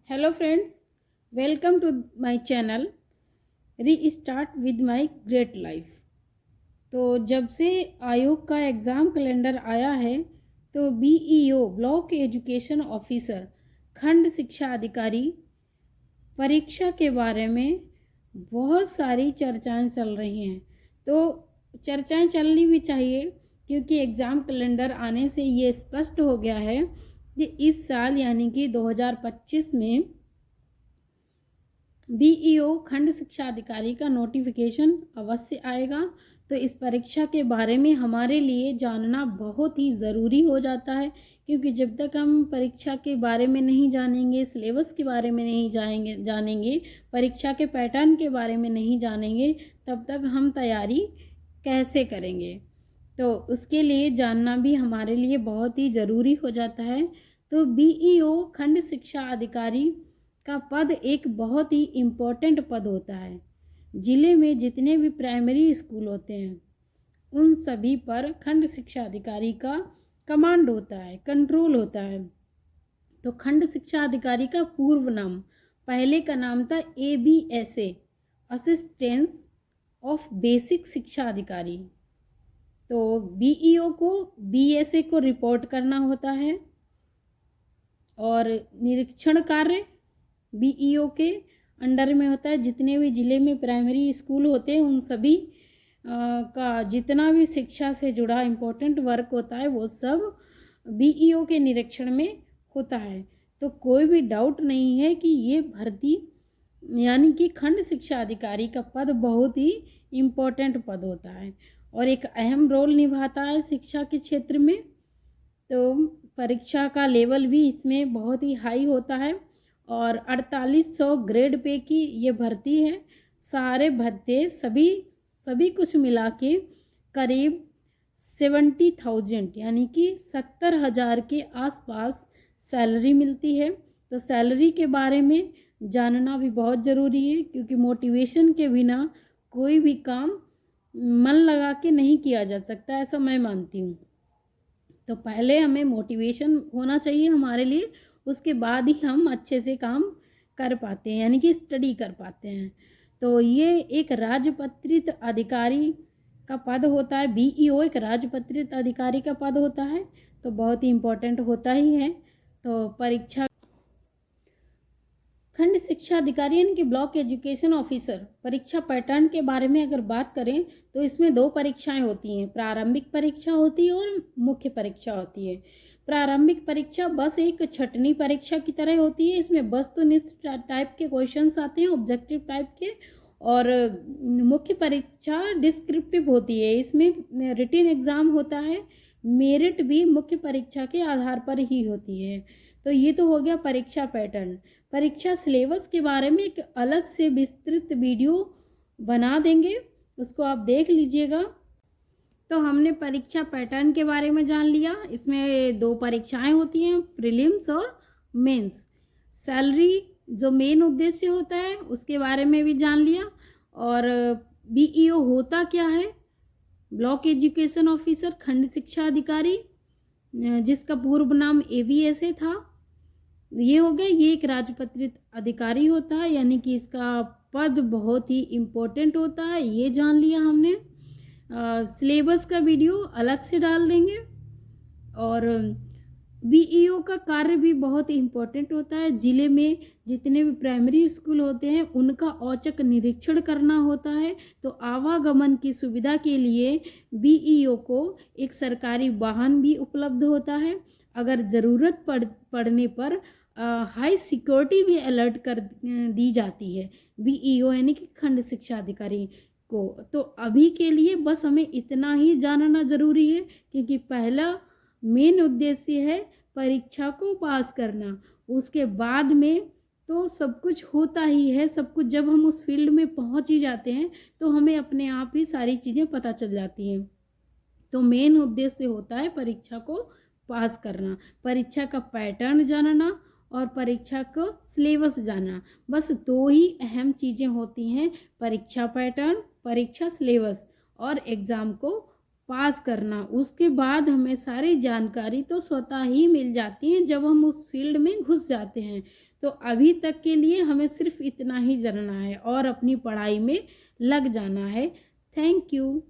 Hello friends, welcome to my channel restart with my great life. तो जब से आयोग का एग्ज़ाम कैलेंडर आया है तो बीईओ ब्लॉक एजुकेशन ऑफिसर खंड शिक्षा अधिकारी परीक्षा के बारे में बहुत सारी चर्चाएं चल रही हैं। तो चर्चाएं चलनी भी चाहिए क्योंकि एग्ज़ाम कैलेंडर आने से ये स्पष्ट हो गया है कि इस साल यानी कि 2025 में बीईओ खंड शिक्षा अधिकारी का नोटिफिकेशन अवश्य आएगा। तो इस परीक्षा के बारे में हमारे लिए जानना बहुत ही ज़रूरी हो जाता है क्योंकि जब तक हम परीक्षा के बारे में नहीं जानेंगे, सिलेबस के बारे में नहीं जानेंगे, परीक्षा के पैटर्न के बारे में नहीं जानेंगे, तब तक हम तैयारी कैसे करेंगे। तो उसके लिए जानना भी हमारे लिए बहुत ही ज़रूरी हो जाता है। तो बीईओ खंड शिक्षा अधिकारी का पद एक बहुत ही इम्पोर्टेंट पद होता है। ज़िले में जितने भी प्राइमरी स्कूल होते हैं उन सभी पर खंड शिक्षा अधिकारी का कमांड होता है, कंट्रोल होता है। तो खंड शिक्षा अधिकारी का पूर्व नाम, पहले का नाम था ABSA, असिस्टेंस ऑफ बेसिक शिक्षा अधिकारी। तो बीईओ को BSA को रिपोर्ट करना होता है और निरीक्षण कार्य बीईओ के अंडर में होता है। जितने भी ज़िले में प्राइमरी स्कूल होते हैं उन सभी का जितना भी शिक्षा से जुड़ा इम्पोर्टेंट वर्क होता है वो सब बीईओ के निरीक्षण में होता है। तो कोई भी डाउट नहीं है कि ये भर्ती यानी कि खंड शिक्षा अधिकारी का पद बहुत ही इम्पोर्टेंट पद होता है और एक अहम रोल निभाता है शिक्षा के क्षेत्र में। तो परीक्षा का लेवल भी इसमें बहुत ही हाई होता है और 4800 ग्रेड पे की ये भर्ती है। सारे भत्ते सभी कुछ मिला के करीब 70,000 यानी कि 70,000 के आसपास सैलरी मिलती है। तो सैलरी के बारे में जानना भी बहुत ज़रूरी है क्योंकि मोटिवेशन के बिना कोई भी काम मन लगा के नहीं किया जा सकता, ऐसा मैं मानती हूँ। तो पहले हमें मोटिवेशन होना चाहिए हमारे लिए, उसके बाद ही हम अच्छे से काम कर पाते हैं यानी कि स्टडी कर पाते हैं। तो ये एक राजपत्रित अधिकारी का पद होता है। बीईओ एक राजपत्रित अधिकारी का पद होता है, तो बहुत ही इम्पोर्टेंट होता ही है। तो परीक्षा खंड शिक्षा अधिकारी यानी कि ब्लॉक एजुकेशन ऑफिसर परीक्षा पैटर्न के बारे में अगर बात करें तो इसमें 2 परीक्षाएं होती हैं, प्रारंभिक परीक्षा होती है और मुख्य परीक्षा होती है। प्रारंभिक परीक्षा बस एक छटनी परीक्षा की तरह होती है। इसमें वस्तुनिष्ठ टाइप के क्वेश्चंस आते हैं, ऑब्जेक्टिव टाइप के, और मुख्य परीक्षा डिस्क्रिप्टिव होती है। इसमें रिटन एग्ज़ाम होता है, मेरिट भी मुख्य परीक्षा के आधार पर ही होती है। तो ये तो हो गया परीक्षा पैटर्न। परीक्षा सिलेबस के बारे में एक अलग से विस्तृत वीडियो बना देंगे, उसको आप देख लीजिएगा। तो हमने परीक्षा पैटर्न के बारे में जान लिया। इसमें 2 परीक्षाएं होती हैं, प्रीलिम्स और मेंस। सैलरी जो मेन उद्देश्य होता है उसके बारे में भी जान लिया। और बीईओ होता क्या है, ब्लॉक एजुकेशन ऑफिसर खंड शिक्षा अधिकारी, जिसका पूर्व नाम ABSA था, ये हो गया। ये एक राजपत्रित अधिकारी होता है यानी कि इसका पद बहुत ही इम्पोर्टेंट होता है, ये जान लिया हमने। सिलेबस का वीडियो अलग से डाल देंगे। और बीईओ का कार्य भी बहुत इम्पोर्टेंट होता है। ज़िले में जितने भी प्राइमरी स्कूल होते हैं उनका औचक निरीक्षण करना होता है। तो आवागमन की सुविधा के लिए बीईओ को एक सरकारी वाहन भी उपलब्ध होता है। अगर ज़रूरत पड़ने पर हाई सिक्योरिटी भी अलर्ट कर दी जाती है बीईओ यानी कि खंड शिक्षा अधिकारी को। तो अभी के लिए बस हमें इतना ही जानना ज़रूरी है क्योंकि पहला मेन उद्देश्य है परीक्षा को पास करना। उसके बाद में तो सब कुछ होता ही है। सब कुछ जब हम उस फील्ड में पहुंच ही जाते हैं तो हमें अपने आप ही सारी चीज़ें पता चल जाती हैं। तो मेन उद्देश्य होता है परीक्षा को पास करना, परीक्षा का पैटर्न जानना और परीक्षा को सिलेबस जानना। बस 2 ही अहम चीज़ें होती हैं, परीक्षा पैटर्न, परीक्षा सिलेबस और एग्ज़ाम को पास करना। उसके बाद हमें सारी जानकारी तो स्वतः ही मिल जाती है जब हम उस फील्ड में घुस जाते हैं। तो अभी तक के लिए हमें सिर्फ इतना ही जानना है और अपनी पढ़ाई में लग जाना है। Thank you.